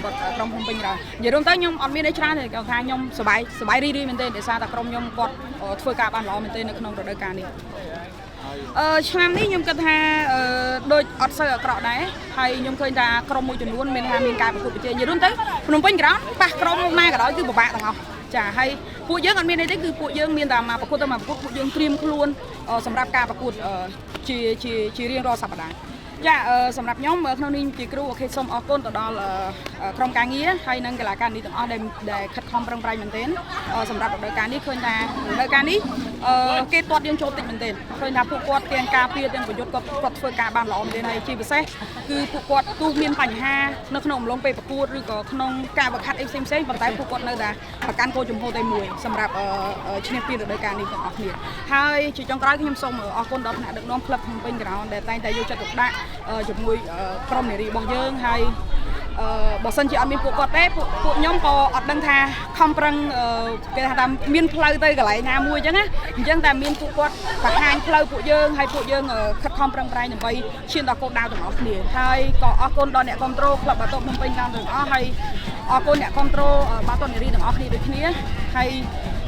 គាត់ក្រុមភ្នំពេញច្រើននិយាយរួមទៅខ្ញុំអត់មានអីច្រើនទេគាត់ថាខ្ញុំសប្បាយរីករាយមែនទេដោយសារតែក្រុមខ្ញុំគាត់ធ្វើការបានល្អមែនទេនៅក្នុងរដូវកាលនេះឆ្នាំនេះខ្ញុំគិតថាដូចអត់សូវអាក្រក់ដែរហើយខ្ញុំឃើញថាក្រុមមួយចំនួនមានការប្រកួតប្រជែងនិយាយរួមទៅភ្នំពេញក្រោនប៉ះក្រុមណាក៏ដោយគឺពិបាកទាំងអស់ចាហើយពួកយើងអត់មានអីទេគឺពួកយើងមានតែមកប្រកួតទៅមកប្រកួតពួកយើងត្រៀមខ្លួនសម្រាប់ការប្រកួតជារៀងរាល់សប្តាហ៍ចាសម្រាប់ខ្ញុំក្នុងនេះជាគ្រូអូខេសូមអរគុណទៅដល់ក្រុមការងារហើយនិងកីឡាករនេះទាំងអស់ដែលខិតខំប្រឹងប្រែងមែនទែនសម្រាប់រដូវកាលនេះឃើញថារដូវកាលនេះគេទាត់យើងចូលតិចមែនទែនឃើញថាពួកគាត់ទាំងការពារទាំងប្រយុទ្ធគាត់ធ្វើការបានល្អមែនទែនហើយជាពិសេសគឺពួកគាត់ទោះមានបញ្ហានៅក្នុងអំឡុងពេលប្រកួតឬក៏ក្នុងការវឹកហាត់អីផ្សេងៗប៉ុន្តែពួកគាត់នៅតែប្រកាន់គោលជំហរតែមួយសម្រាប់ឈ្នះពានរដូវកាលនេះទាំងអស់គ្នាហើយជាចុងក្រោយខ្ញុំសូមអរគុណដល់ថ្នាក់ដឹកនាំក្លឹបភ្នំពេញក្រោនដែលតែងតែយកចិត្តទុកដាក់ជាមួយក្រុមនារីរបស់យើងហើយបើសិនជាអត់មានពួកគាត់ទេពួកខ្ញុំក៏អត់ដឹងថាខំប្រឹងគេថាមានផ្លូវទៅកន្លែងណាមួយអញ្ចឹងណាអញ្ចឹងតែមានពួកគាត់បង្ហាញផ្លូវពួកយើងហើយពួកយើងខិតខំប្រឹងប្រែងដើម្បីឈានដល់គោលដៅទាំងអស់គ្នាហើយក៏អរគុណដល់អ្នកគ្រប់គ្រងក្លឹបបាល់ទាត់ភ្នំពេញទាំងអស់ហើយអរគុណអ្នកគ្រប់គ្រងបាល់ទាត់នារីទាំងអស់គ្នាដូចគ្នាហើយ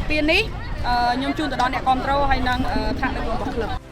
ពេលនេះខ្ញុំជូនទៅដល់អ្នកគ្រប់គ្រងហើយនិងថ្នាក់ដឹកនាំរបស់ក្លឹប